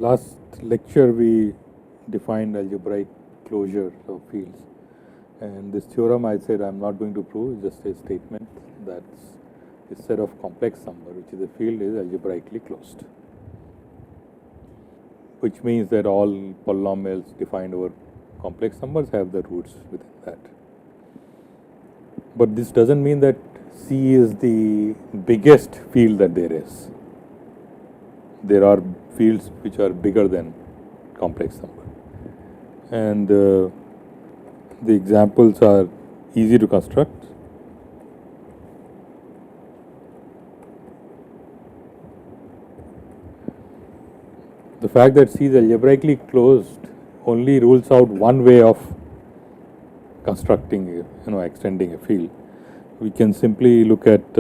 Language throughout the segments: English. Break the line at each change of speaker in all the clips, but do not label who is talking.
Last lecture we defined algebraic closure of fields, and this theorem I said I'm not going to prove, it's just a statement that a set of complex number, which is a field, is algebraically closed, which means that all polynomials defined over complex numbers have the roots within that. But this doesn't mean that C is the biggest field that there is. There are fields which are bigger than complex number, and the examples are easy to construct. The fact that C is algebraically closed only rules out one way of constructing, extending a field. We can simply look at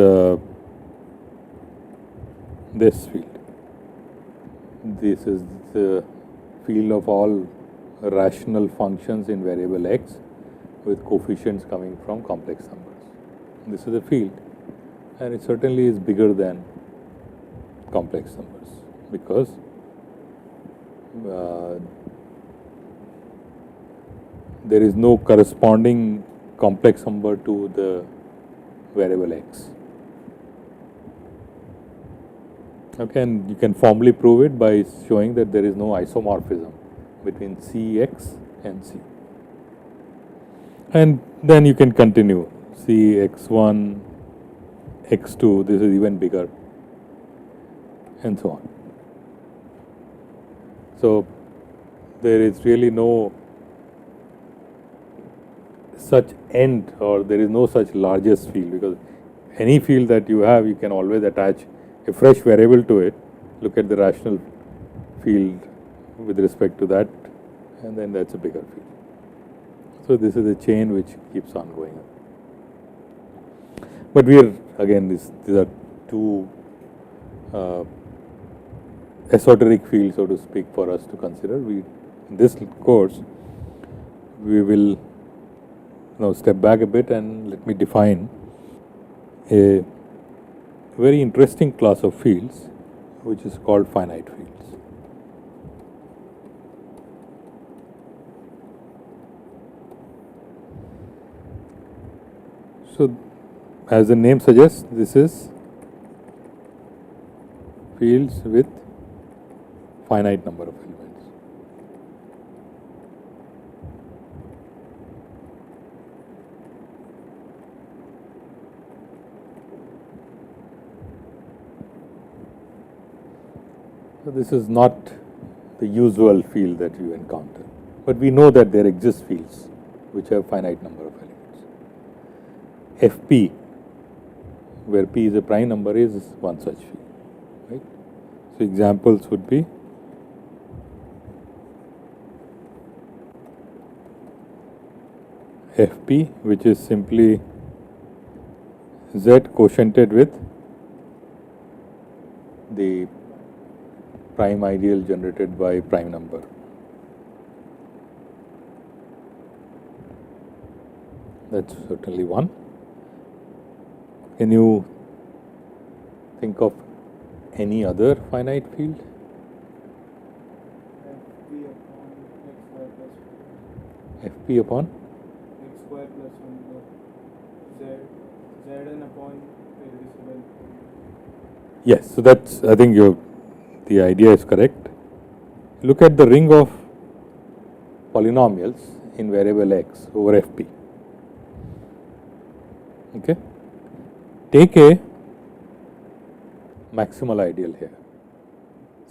this field. This is the field of all rational functions in variable x with coefficients coming from complex numbers. This is a field, and it certainly is bigger than complex numbers because there is no corresponding complex number to the variable x. Okay, and you can formally prove it by showing that there is no isomorphism between Cx and C. And then you can continue. Cx1, x2, this is even bigger, and so on. So there is really no such end, or there is no such largest field, because any field that you have, you can always attach a fresh variable to it, look at the rational field with respect to that, and then that's a bigger field. So this is a chain which keeps on going up. But we are, again, these are two esoteric fields, so to speak, for us to consider. In this course, we will now step back a bit and let me define a very interesting class of fields, which is called finite fields. So, as the name suggests, this is fields with finite number of elements. So this is not the usual field that you encounter, but we know that there exist fields which have finite number of elements. Fp, where p is a prime number, is one such field, right? So examples would be Fp, which is simply z quotiented with the prime ideal generated by prime number. That's certainly one. Can you think of any other finite field? Fp upon
x square plus 1 zn upon irreducible.
Yes, so that's, I think the idea is correct. Look at the ring of polynomials in variable x over Fp. Okay, take a maximal ideal here.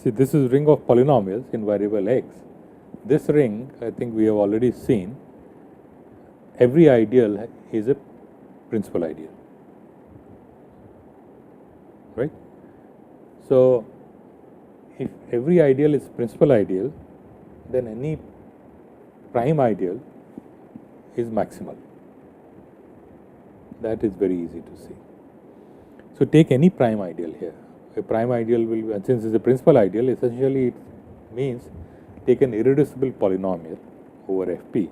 See, this is ring of polynomials in variable x. This ring, I think we have already seen, every ideal is a principal ideal, right? So if every ideal is principal ideal, then any prime ideal is maximal. That is very easy to see. So take any prime ideal here. A prime ideal will, and since it's a principal ideal, essentially it means take an irreducible polynomial over Fp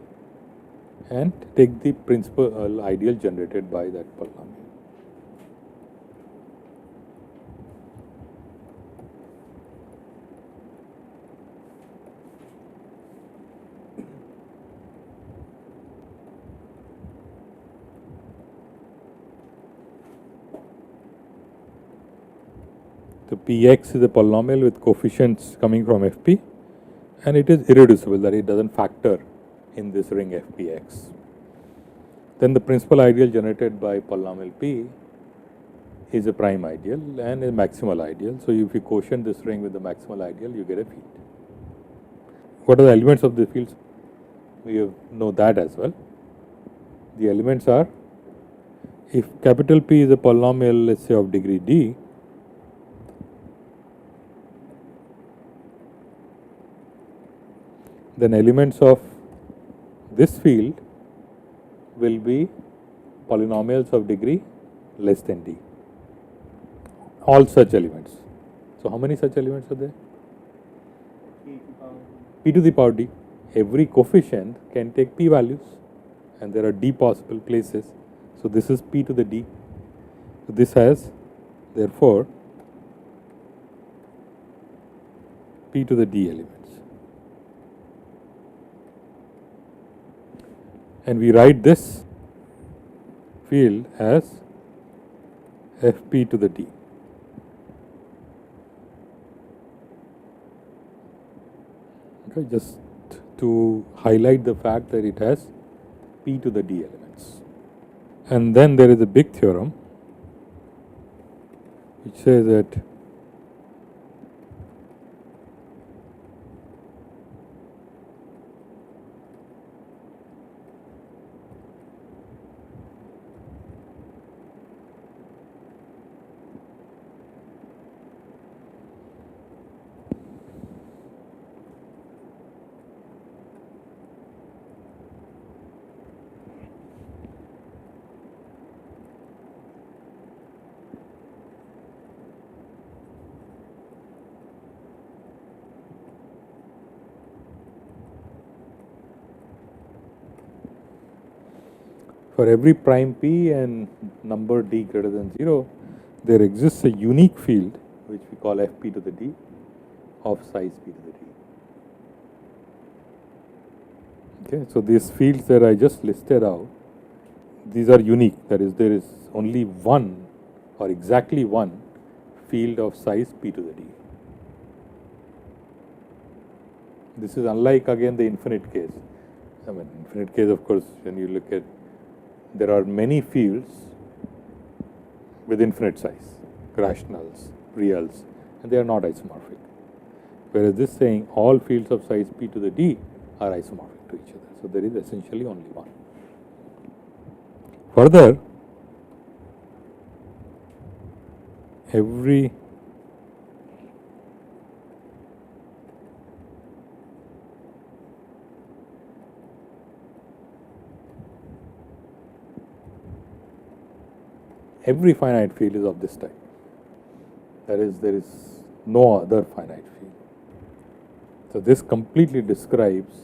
and take the principal ideal generated by that polynomial. Px is a polynomial with coefficients coming from Fp, and it is irreducible, that it doesn't factor in this ring Fpx. Then the principal ideal generated by polynomial P is a prime ideal and a maximal ideal. So if you quotient this ring with the maximal ideal, you get a field. What are the elements of the fields? We know that as well. The elements are, if capital P is a polynomial, let's say of degree d, then elements of this field will be polynomials of degree less than d. All such elements. So how many such elements are there? P to the power d. Every coefficient can take p values, and there are d possible places. So this is p to the d. So this has, therefore, p to the d elements. And we write this field as Fp to the d. Okay, just to highlight the fact that it has p to the d elements. And then there is a big theorem which says that for every prime p and number d greater than 0, there exists a unique field which we call Fp to the d of size p to the d. Okay, so these fields that I just listed out, these are unique. That is, there is only one or exactly one field of size p to the d. This is unlike again the infinite case. I mean, infinite case, of course, when you look at, there are many fields with infinite size, rationals, reals, and they are not isomorphic. Whereas this saying all fields of size p to the d are isomorphic to each other. So there is essentially only one. Further, every finite field is of this type. That is, there is no other finite field. So this completely describes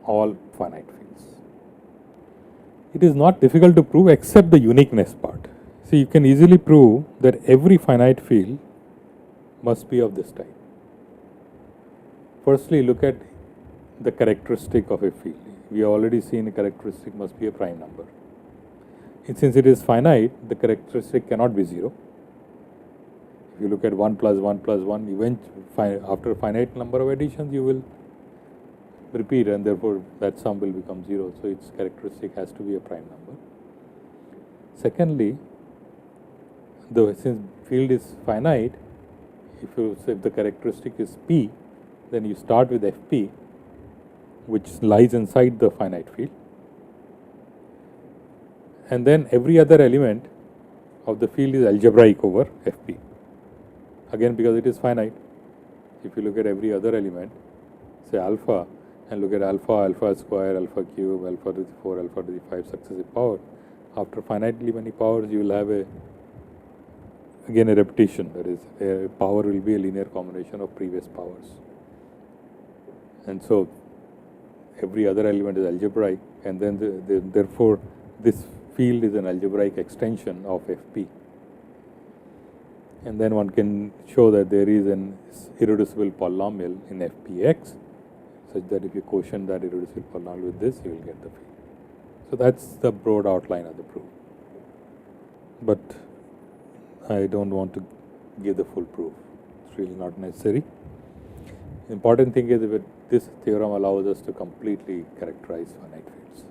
all finite fields. It is not difficult to prove except the uniqueness part. See, you can easily prove that every finite field must be of this type. Firstly, look at the characteristic of a field. We have already seen a characteristic must be a prime number. And since it is finite, the characteristic cannot be 0. If you look at 1 plus 1 plus 1, after a finite number of additions, you will repeat, and therefore that sum will become 0. So its characteristic has to be a prime number. Secondly, since field is finite, if the characteristic is p, then you start with Fp, which lies inside the finite field. And then every other element of the field is algebraic over Fp. Again, because it is finite. If you look at every other element, say alpha, and look at alpha, alpha square, alpha cube, alpha to the 4, alpha to the 5 successive power, after finitely many powers, you will have again a repetition. That is, a power will be a linear combination of previous powers. And so every other element is algebraic, and then therefore this field is an algebraic extension of Fp. And then one can show that there is an irreducible polynomial in Fpx, such that if you quotient that irreducible polynomial with this, you will get the field. So that's the broad outline of the proof. But I don't want to give the full proof. It's really not necessary. The important thing is that this theorem allows us to completely characterize finite fields.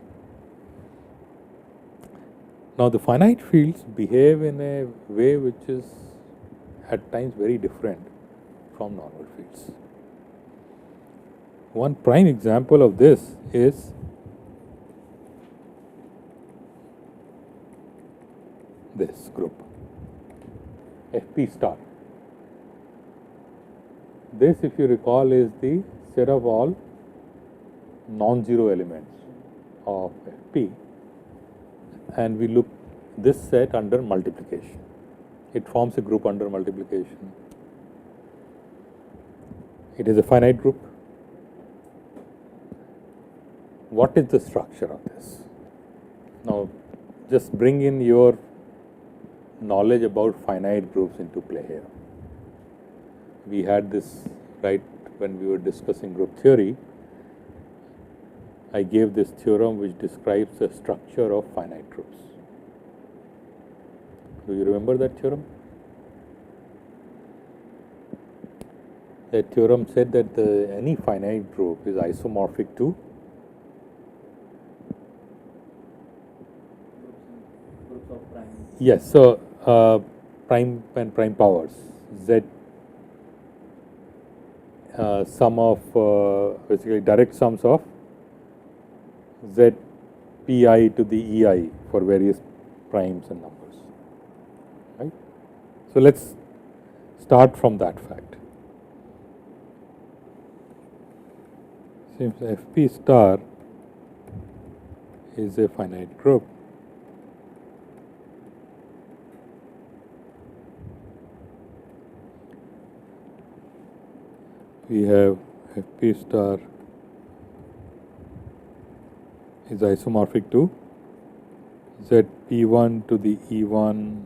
Now the finite fields behave in a way which is at times very different from normal fields. One prime example of this is this group, FP star. This, if you recall, is the set of all non-zero elements of FP, and we look this set under multiplication. It forms a group under multiplication. It is a finite group. What is the structure of this? Now, just bring in your knowledge about finite groups into play here. We had this right when we were discussing group theory. I gave this theorem which describes the structure of finite groups. Do you remember that theorem? That theorem said that any finite group is isomorphic to
Groups of prime.
yes, so prime and prime powers, Z sum of basically direct sums of Z pi to the ei for various primes and numbers, right? So let's start from that fact. Since FP star is a finite group, we have FP star is isomorphic to Z P1 to the E1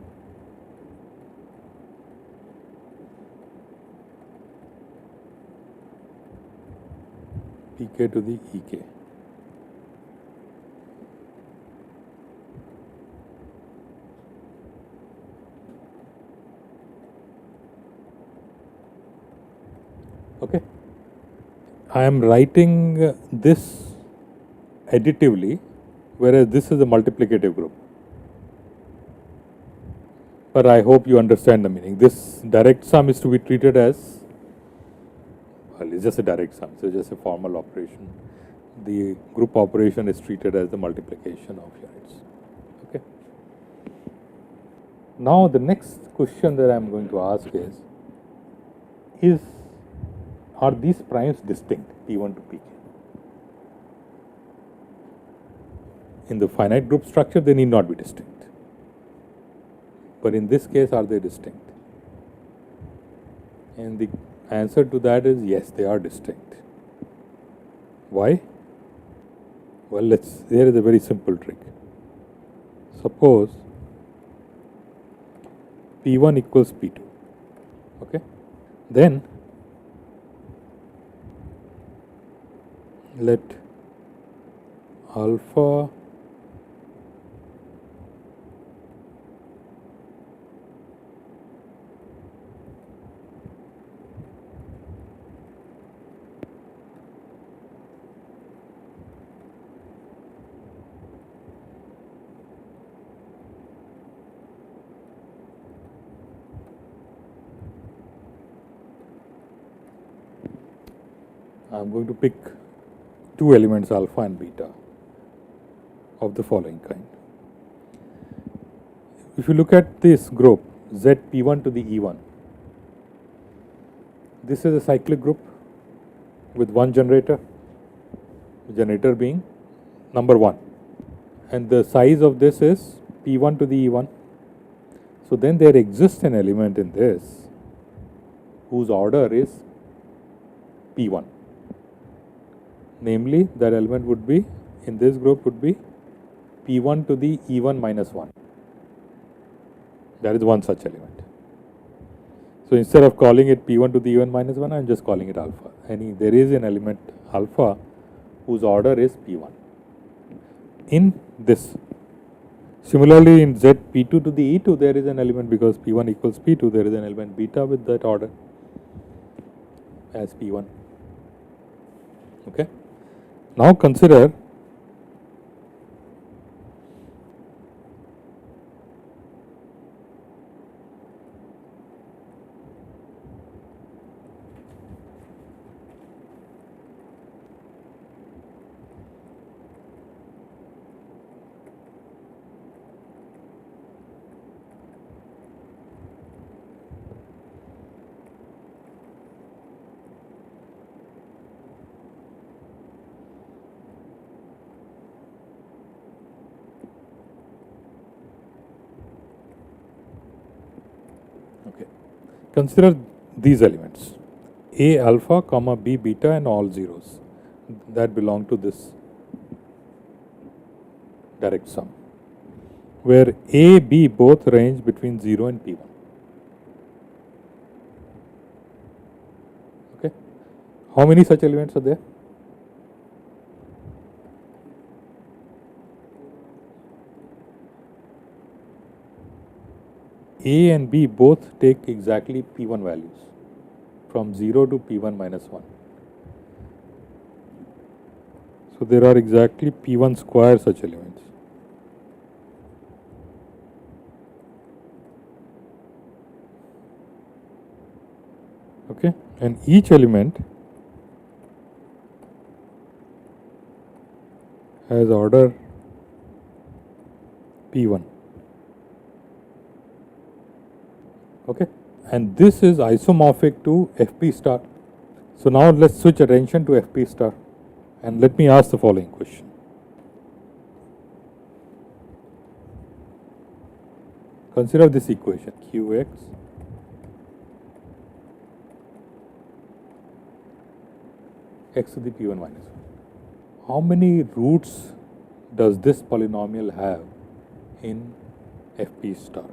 Pk to the Ek. Okay. I am writing this additively, whereas this is a multiplicative group. But I hope you understand the meaning. This direct sum is to be treated as, well, it's just a direct sum, so it's just a formal operation. The group operation is treated as the multiplication of units. Okay. Now the next question that I am going to ask is are these primes distinct, P1 to Pk? In the finite group structure, they need not be distinct. But in this case, are they distinct? And the answer to that is yes, they are distinct. Why? Well, here is a very simple trick. Suppose P1 equals P2. Okay? Then let alpha I am going to pick two elements alpha and beta of the following kind. If you look at this group Z P1 to the E1, this is a cyclic group with one generator, the generator being number 1, and the size of this is P1 to the E1. So then there exists an element in this whose order is P1. Namely, that element would be, in this group would be P1 to the E1 minus 1. That is one such element. So instead of calling it P1 to the E1 minus 1, I am just calling it alpha. There is an element alpha whose order is P1 in this Similarly, in Z P2 to the E2, there is an element because P1 equals P2, there is an element beta with that order as P1. Okay. Now consider consider these elements A alpha comma B beta and all zeros that belong to this direct sum, where A, B both range between 0 and P1. Okay. How many such elements are there? A and B both take exactly P1 values from 0 to P1 minus 1. So there are exactly P1 square such elements. Okay, and each element has order P1. Okay, and this is isomorphic to Fp star. So now let's switch attention to Fp star and let me ask the following question. Consider this equation Qx x to the P1 minus 1. How many roots does this polynomial have in Fp star?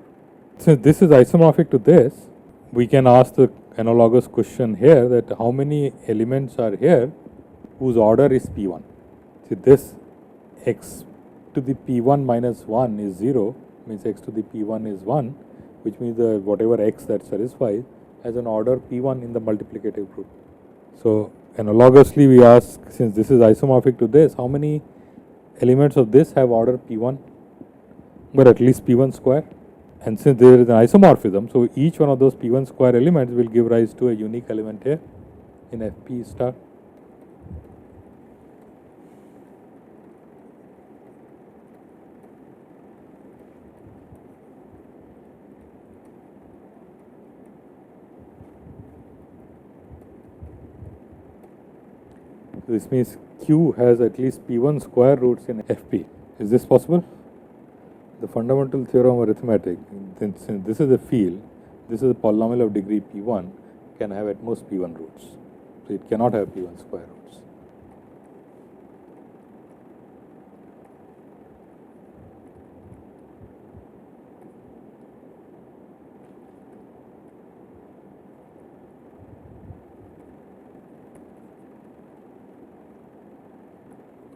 Since this is isomorphic to this, we can ask the analogous question here that how many elements are here whose order is P1. See, this x to the P1 minus 1 is 0, means x to the P1 is 1, which means whatever x that satisfies has an order P1 in the multiplicative group. So analogously we ask, since this is isomorphic to this, how many elements of this have order P1, but at least P1 square? And since there is an isomorphism, so each one of those P1 square elements will give rise to a unique element here in Fp star. This means Q has at least P1 square roots in Fp. Is this possible? The fundamental theorem of arithmetic, since this is a field, this is a polynomial of degree P1, can have at most P1 roots. So it cannot have P1 square roots.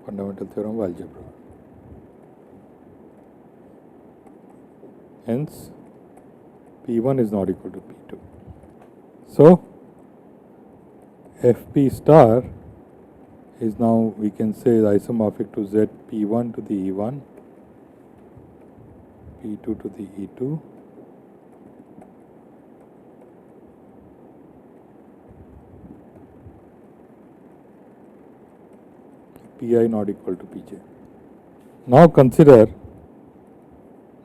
Fundamental theorem of algebra. Hence, P1 is not equal to P2. So, Fp star is now, we can say, isomorphic to Z P1 to the E1, P2 to the E2, Pi not equal to Pj. Now consider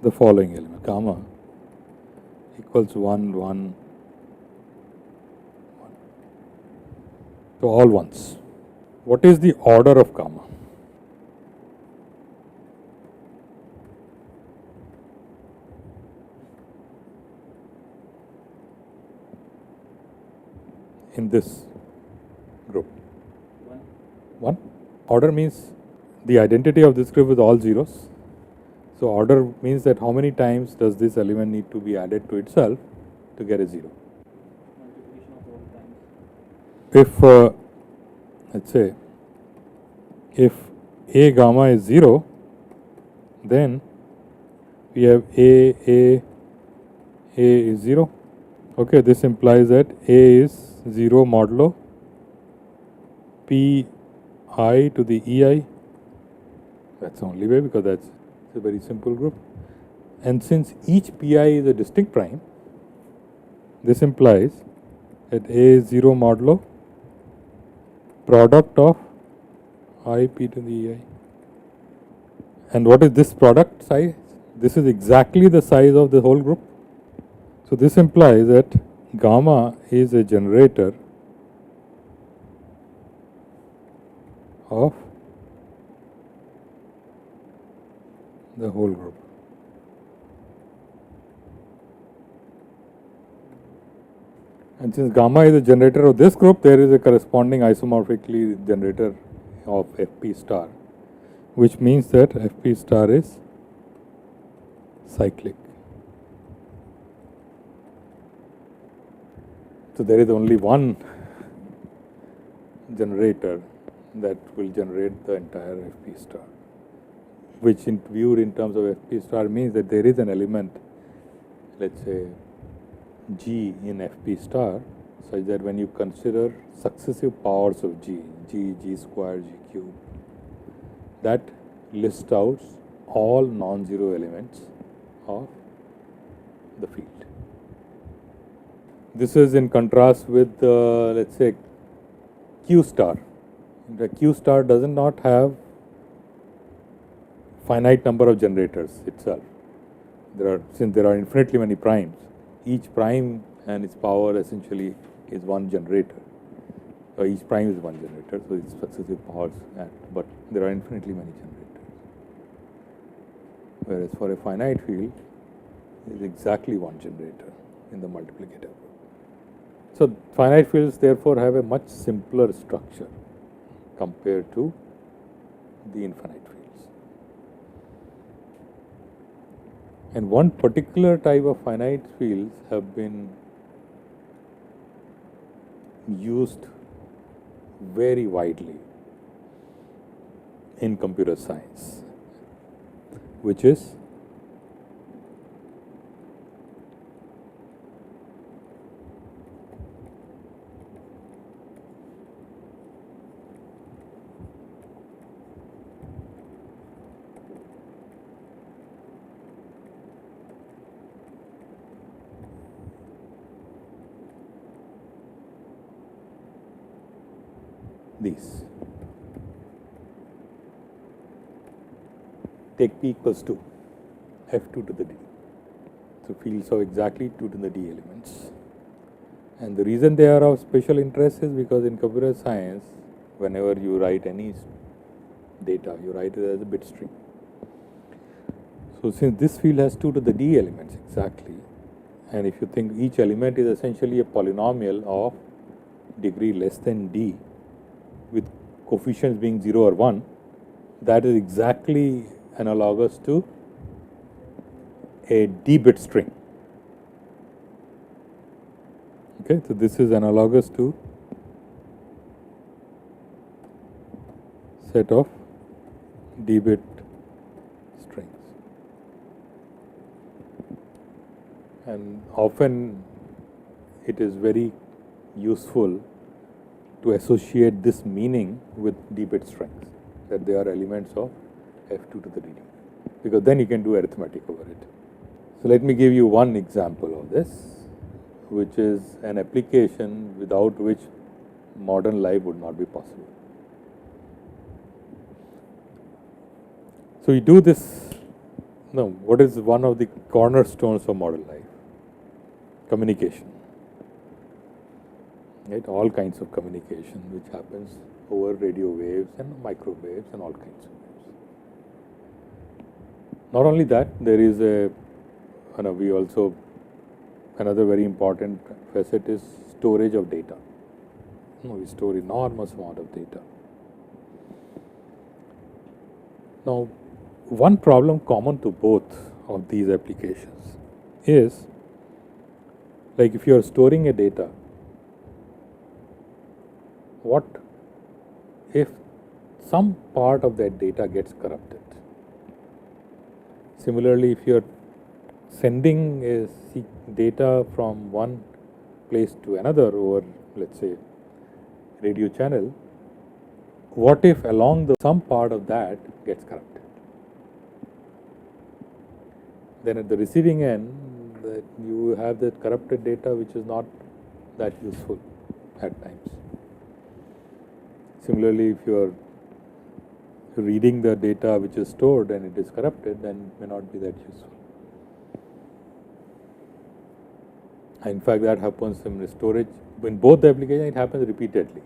the following element, gamma equals 1, 1, 1. So all ones. What is the order of gamma? In this group? 1. Order means the identity of this group is all zeros. So order means that how many times does this element need to be added to itself to get a 0?
Multiplication of all times.
If, let's say, if A gamma is 0, then we have A is 0. Okay, this implies that A is 0 modulo Pi to the EI. That's the only way, because that's a very simple group. And since each Pi is a distinct prime, this implies that A is 0 modulo product of I P to the EI. And what is this product size? This is exactly the size of the whole group. So this implies that gamma is a generator of the whole group. And since gamma is a generator of this group, there is a corresponding isomorphically generator of Fp star, which means that Fp star is cyclic. So there is only one generator that will generate the entire Fp star, which viewed in terms of Fp star means that there is an element, let's say G in Fp star, such that when you consider successive powers of G, G square, G cube, that lists out all non-zero elements of the field. This is in contrast with, let's say, Q star. The Q star does not have finite number of generators itself. Since there are infinitely many primes, each prime and its power essentially is one generator. Each prime is one generator, so it's successive powers, but there are infinitely many generators. Whereas for a finite field, it is exactly one generator in the multiplicative. So finite fields therefore have a much simpler structure compared to the infinite fields. And one particular type of finite fields have been used very widely in computer science, which is these. Take P equals 2, F2 to the D. So fields have exactly 2 to the D elements. And the reason they are of special interest is because in computer science, whenever you write any data, you write it as a bit string. So since this field has 2 to the D elements exactly, and if you think each element is essentially a polynomial of degree less than D, with coefficients being 0 or 1, that is exactly analogous to a D-bit string. Okay, so this is analogous to set of D-bit strings. And often it is very useful to associate this meaning with D-bit strings, that they are elements of F2 to the DD, because then you can do arithmetic over it. So let me give you one example of this, which is an application without which modern life would not be possible. So we do this, what is one of the cornerstones of modern life? Communication. Right? All kinds of communication which happens over radio waves and microwaves and all kinds of waves. Not only that, there is we also, another very important facet is storage of data. We store enormous amount of data. Now, one problem common to both of these applications is, like if you are storing a data, what if some part of that data gets corrupted? Similarly, if you are sending data from one place to another over, let's say, radio channel, what if along the some part of that gets corrupted? Then at the receiving end, that you have that corrupted data which is not that useful at times. Similarly, if you are reading the data which is stored and it is corrupted, then it may not be that useful. In fact, that happens in storage. In both the applications, it happens repeatedly.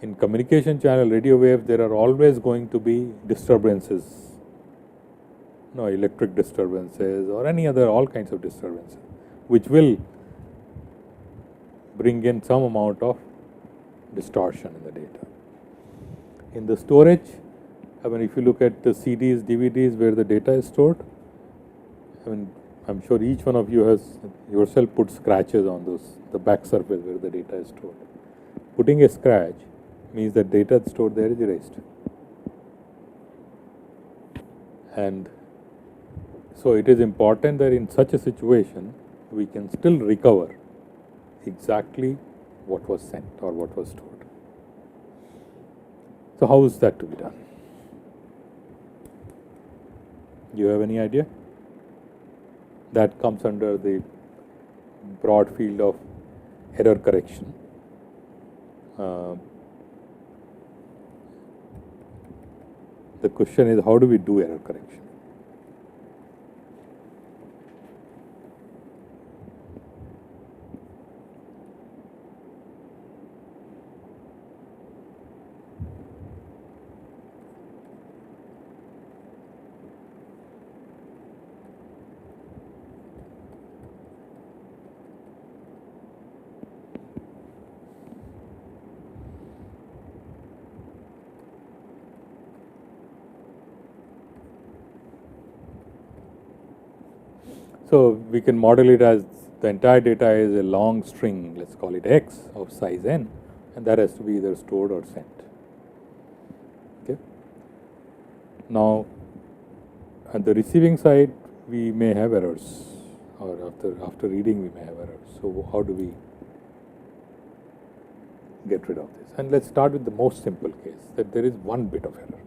In communication channel, radio waves, there are always going to be disturbances, electric disturbances or any other, all kinds of disturbances, which will bring in some amount of distortion in the data. In the storage, if you look at the CDs, DVDs where the data is stored, I'm sure each one of you has yourself put scratches on the back surface where the data is stored. Putting a scratch means that data stored there is erased. And so it is important that in such a situation, we can still recover exactly what was sent or what was stored. So how is that to be done? Do you have any idea? That comes under the broad field of error correction. The question is, how do we do error correction? So we can model it as the entire data is a long string, let's call it X of size n, and that has to be either stored or sent. Okay. Now, at the receiving side, we may have errors, or after reading, we may have errors. So how do we get rid of this? And let's start with the most simple case, that there is one bit of error.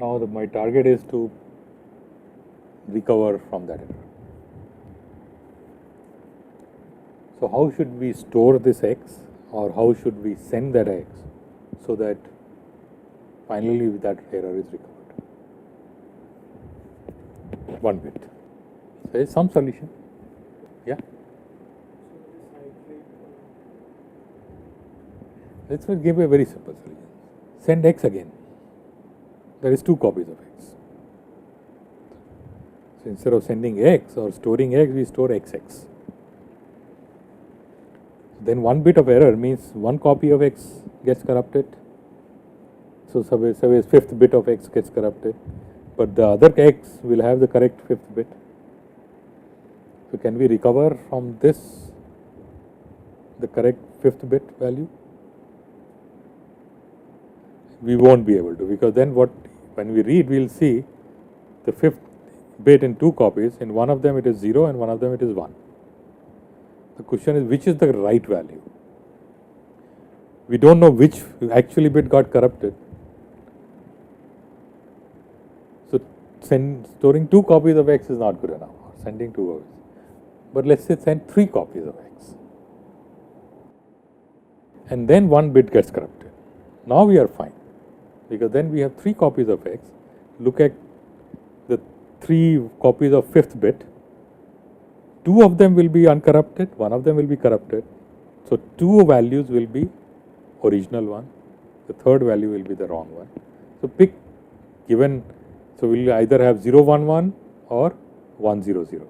Now my target is to recover from that error. So how should we store this X, or how should we send that X so that finally that error is recovered? One bit. So there is some solution. Yeah? Let's give a very simple solution. Send X again. There is 2 copies of X. So instead of sending X or storing X, we store XX. Then one bit of error means one copy of X gets corrupted. So suppose 5th bit of X gets corrupted, but the other X will have the correct 5th bit. So can we recover from this the correct 5th bit value? We won't be able to, because then when we read, we'll see the 5th bit in 2 copies. In one of them it is 0 and one of them it is 1. The question is, which is the right value? We don't know which actually bit got corrupted. So storing 2 copies of X is not good enough, or sending 2 copies. But let's say send 3 copies of X. And then 1 bit gets corrupted. Now we are fine, because then we have 3 copies of X. Look at the 3 copies of 5th bit. 2 of them will be uncorrupted, 1 of them will be corrupted. So 2 values will be original one, the 3rd value will be the wrong one. So we'll either have 0, 1, 1 or 1, 0, 0.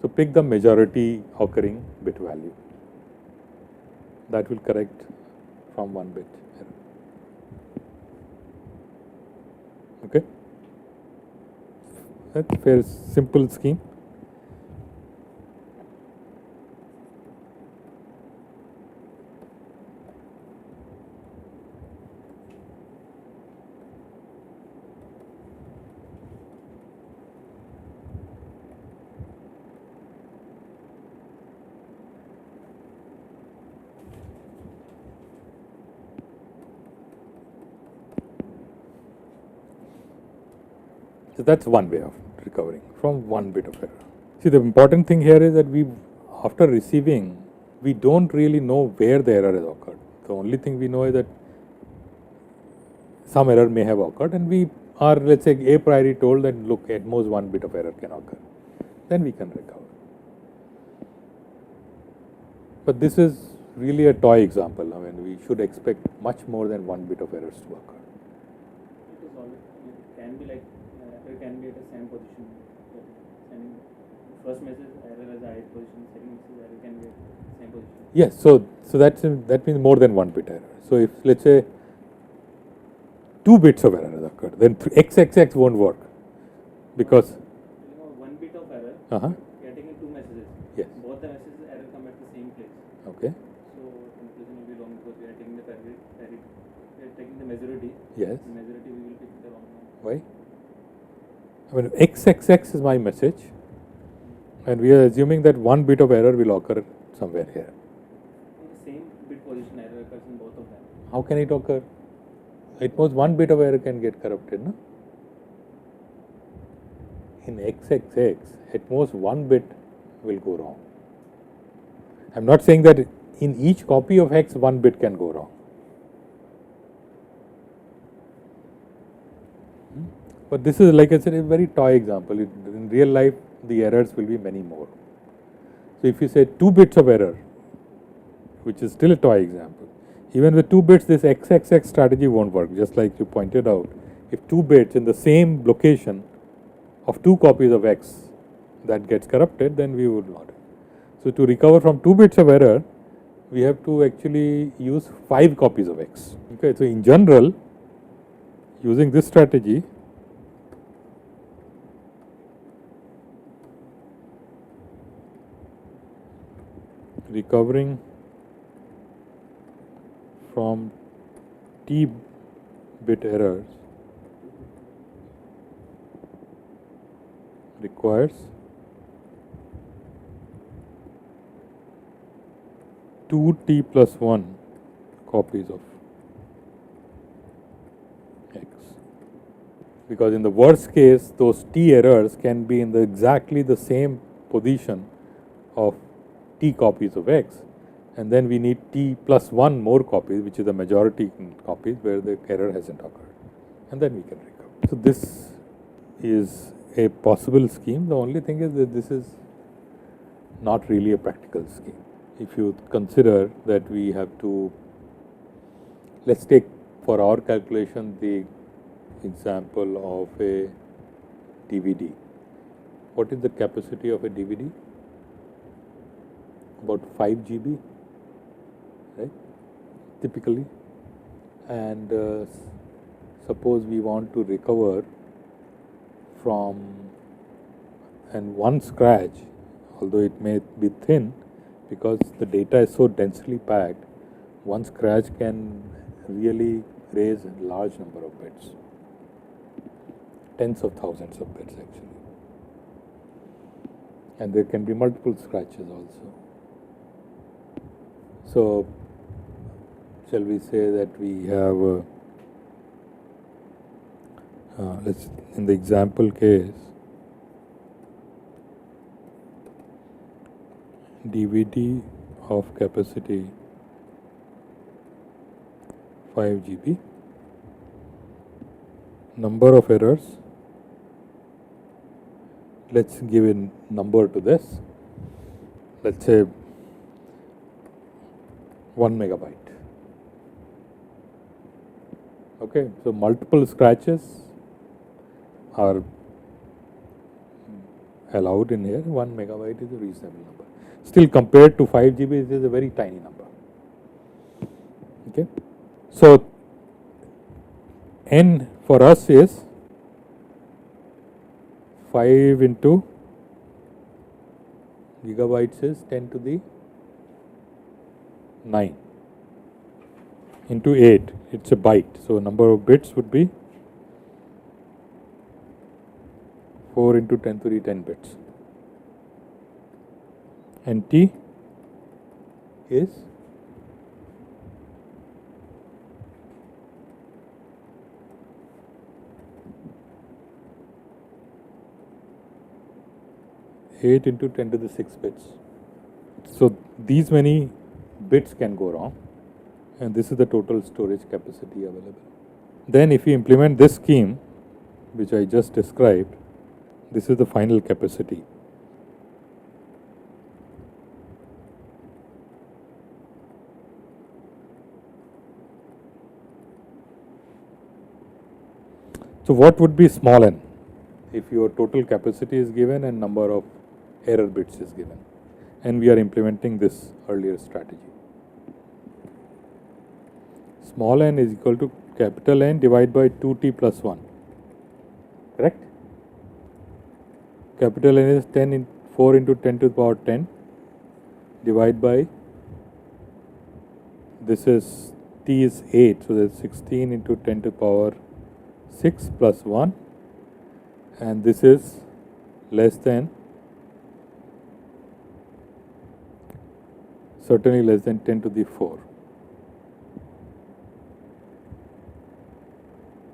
So pick the majority occurring bit value. That will correct from 1 bit error. Okay, that's a fair simple scheme. So that's one way of recovering from one bit of error. See, the important thing here is that after receiving, we don't really know where the error has occurred. The only thing we know is that some error may have occurred, and we are, let's say, a priori told that look, at most one bit of error can occur. Then we can recover. But this is really a toy example. I mean, we should expect much more than one bit of errors to occur.
It is always, it can be like error can be at the same position. Sending first message error as ith position, second message error can be at the same position.
Yes, so that means more than one bit error. So if let's say 2 bits of error has occurred, then XXX won't work because
One bit of error. We are taking 2 messages.
Yes.
Both the messages error come at the same place.
Okay.
So conclusion will be wrong because we are taking the we are taking the majority.
Yes.
The majority we will pick the wrong one.
Why? I mean, XXX is my message, and we are assuming that 1 bit of error will occur somewhere here.
The same bit position error occurs in both of them.
How can it occur? At most 1 bit of error can get corrupted, no? In XXX, at most 1 bit will go wrong. I am not saying that in each copy of X 1 bit can go wrong. But this is, like I said, a very toy example. In real life, the errors will be many more. So if you say 2 bits of error, which is still a toy example, even with 2 bits, this XXX strategy won't work, just like you pointed out. If 2 bits in the same location of 2 copies of X that gets corrupted, then we would not. So to recover from 2 bits of error, we have to actually use 5 copies of X. Okay, so in general, using this strategy, recovering from T bit errors requires 2T plus 1 copies of X, because in the worst case those T errors can be in exactly the same position of T copies of X, and then we need T plus 1 more copies, which is the majority copies where the error hasn't occurred, and then we can recover. So this is a possible scheme. The only thing is that this is not really a practical scheme. If you consider that we have to, let's take for our calculation the example of a DVD. What is the capacity of a DVD? About 5 GB, right? Typically, and suppose we want to recover from, and one scratch, although it may be thin, because the data is so densely packed, one scratch can really raise a large number of bits, tens of thousands of bits actually, and there can be multiple scratches also. So, shall we say that we have, let's, in the example case, DVD of capacity 5 GB, number of errors, let's give a number to this, let's say 1 megabyte. Okay, so multiple scratches are allowed in here. 1 megabyte is a reasonable number. Still, compared to 5 GB, it is a very tiny number. Okay, so N for us is 5 into gigabytes is 10 to the 9 into 8. It's a byte. So number of bits would be 4 into 10 to the 10 bits. And T is 8 into 10 to the 6 bits. So these many bits can go wrong, and this is the total storage capacity available. Then if you implement this scheme, which I just described, this is the final capacity. So what would be small n if your total capacity is given and number of error bits is given, and we are implementing this earlier strategy? Small n is equal to capital N divided by 2t plus 1. Correct? Capital N is 4 into 10 to the power 10 divided by, this is t is 8, so that's 16 into 10 to the power 6 plus 1, and this is less than, certainly less than 10 to the 4.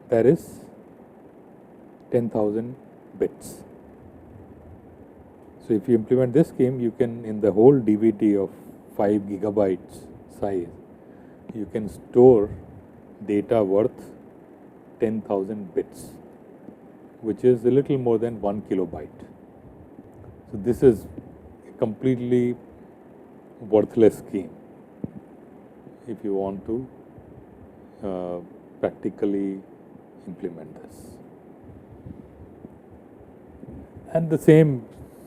That is 10,000 bits. So if you implement this scheme, you can, in the whole DVD of 5 gigabytes size, you can store data worth 10,000 bits, which is a little more than 1 kilobyte. So this is a completely worthless scheme if you want to practically implement this. And the same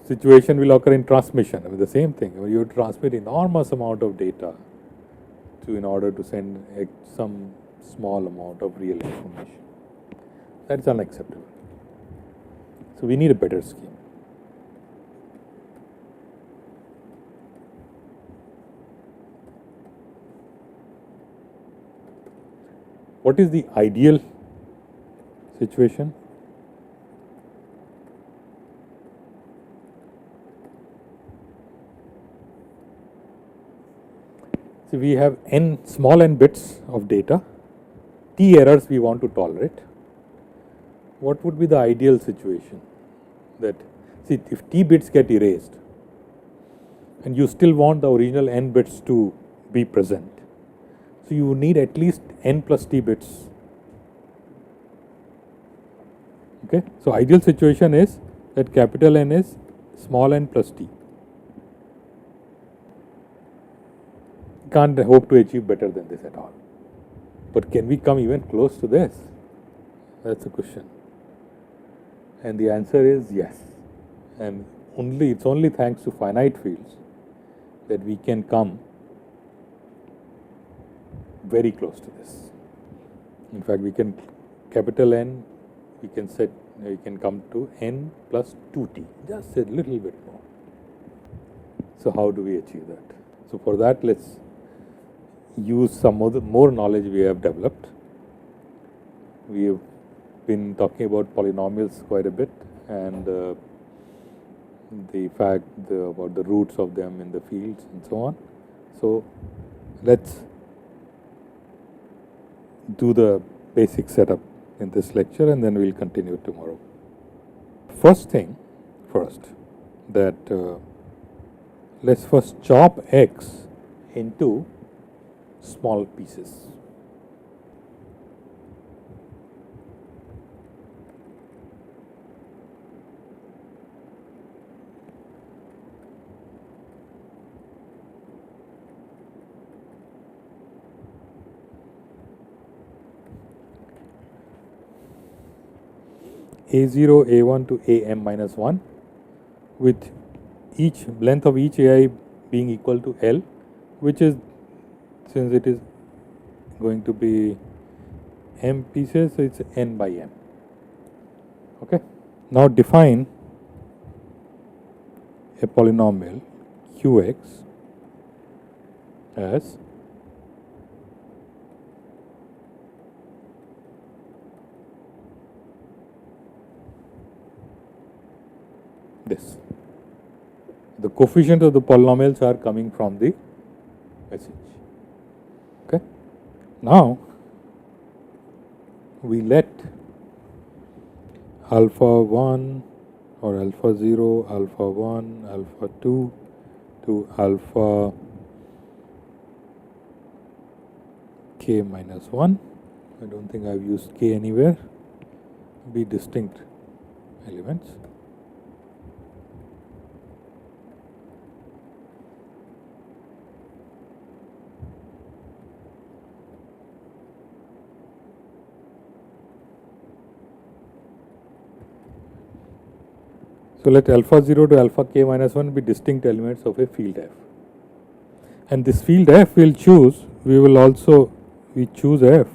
situation will occur in transmission. I mean, the same thing. You transmit enormous amount of data in order to send some small amount of real information. That's unacceptable. So we need a better scheme. What is the ideal situation? So we have small n bits of data, t errors we want to tolerate. What would be the ideal situation? That, see, if t bits get erased and you still want the original n bits to be present, so you need at least n plus t bits. Okay, so ideal situation is that capital N is small n plus t. Can't hope to achieve better than this at all. But can we come even close to this? That's the question. And the answer is yes. And it's only thanks to finite fields that we can come very close to this. In fact, we can capital N, we can come to n plus 2t, just a little bit more. So how do we achieve that? So for that, let's use some more knowledge we have developed. We have been talking about polynomials quite a bit, and the fact about the roots of them in the fields and so on. So let's do the basic setup in this lecture, and then we'll continue tomorrow. First, that let's first chop x into small pieces. A0, A1 to AM minus 1, with each length of each AI being equal to L, which is, since it is going to be M pieces, so it's N by M. Okay. Now define a polynomial qx as this. The coefficients of the polynomials are coming from the message. Okay. Now we let alpha 1 or alpha 0, alpha 1, alpha 2 to alpha k minus 1. I don't think I've used k anywhere. Be distinct elements. So let alpha 0 to alpha k minus 1 be distinct elements of a field f. And this field f will choose, we choose f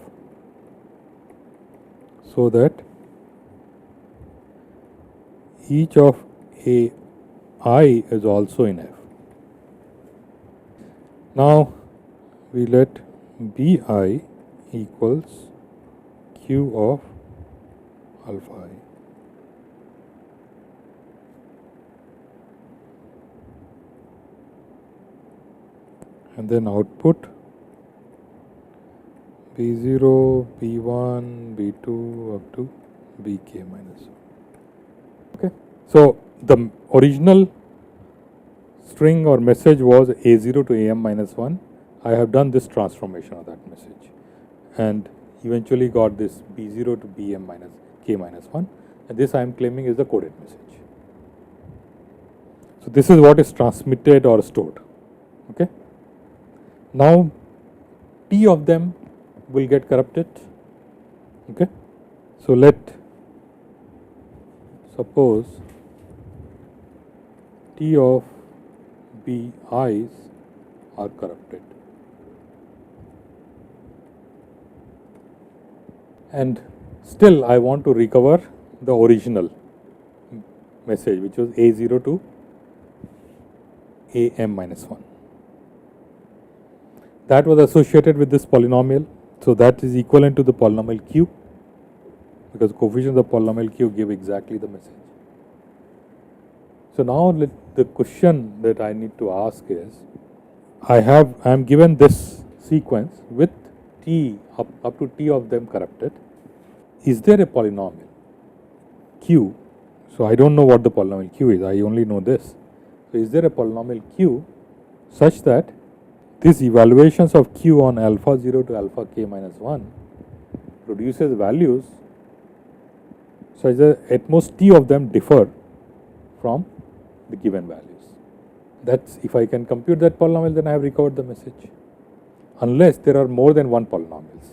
so that each of a I is also in f. Now we let bi equals q of alpha I. And then output b0, b1, b2 up to bk minus 1. Okay. So the original string or message was a0 to am minus 1. I have done this transformation of that message and eventually got this b0 to bm minus k minus 1, and this I am claiming is the coded message. So this is what is transmitted or stored. Okay. Now t of them will get corrupted. Okay. So let suppose t of bi's are corrupted, and still I want to recover the original message, which was a0 to am minus 1. That was associated with this polynomial, so that is equivalent to the polynomial q, because coefficients of polynomial q give exactly the message. So now the question that I need to ask is, I am given this sequence with t up to t of them corrupted. Is there a polynomial q? So I don't know what the polynomial q is, I only know this. So is there a polynomial q such that these evaluations of q on alpha 0 to alpha k minus 1 produces values such that at most t of them differ from the given values? That's, if I can compute that polynomial, then I have recovered the message. Unless there are more than one polynomials.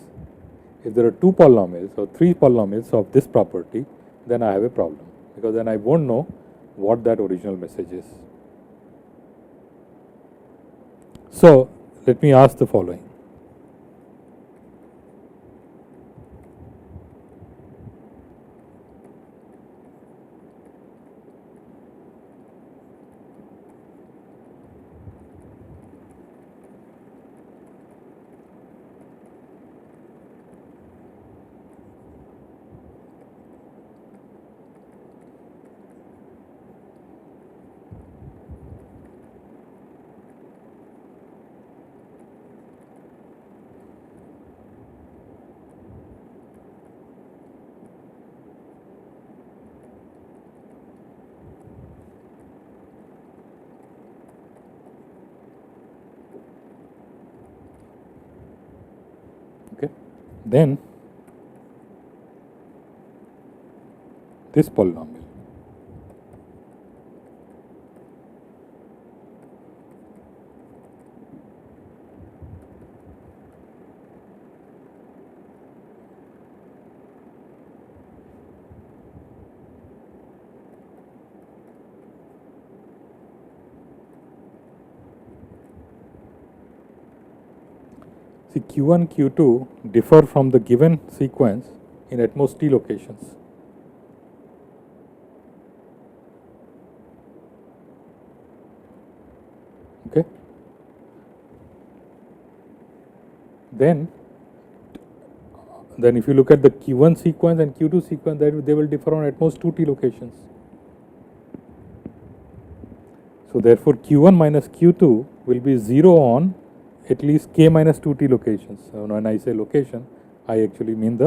If there are two polynomials or three polynomials of this property, then I have a problem, because then I won't know what that original message is. So let me ask the following. Okay. Then this polynomial Q1, Q2 differ from the given sequence in at most t locations. then if you look at the Q1 sequence and Q2 sequence, they will differ on at most 2t locations. So therefore Q1 minus Q2 will be 0 on at least k minus 2t locations. So when I say location, I actually mean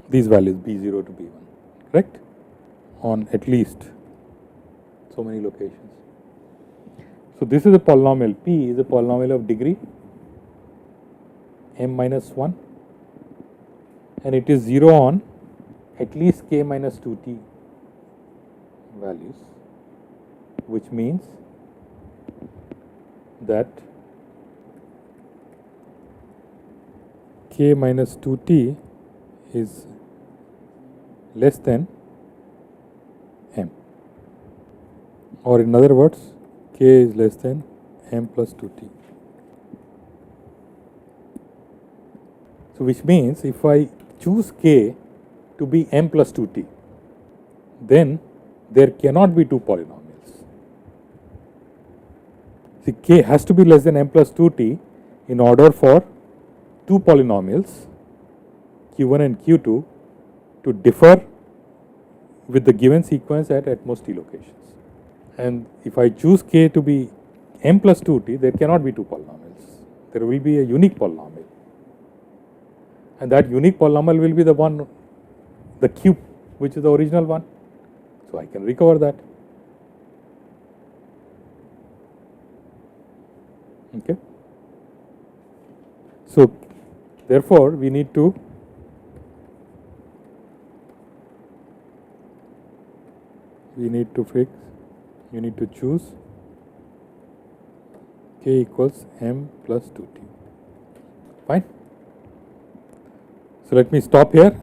these values B0 to B1, correct? On at least so many locations. So this is a polynomial. P is a polynomial of degree m minus 1, and it is 0 on at least k minus 2t values, which means that k minus 2t is less than m, or in other words, k is less than m plus 2t. So which means if I choose k to be m plus 2t, then there cannot be two polynomials. See, k has to be less than m plus 2t in order for two polynomials, q1 and q2, to differ with the given sequence at most t locations. And if I choose k to be m plus 2t, there cannot be two polynomials. There will be a unique polynomial. And that unique polynomial will be the one, the cube, which is the original one. So I can recover that. Okay. So therefore we need to fix, you need to choose k equals m plus 2t. Fine. So let me stop here.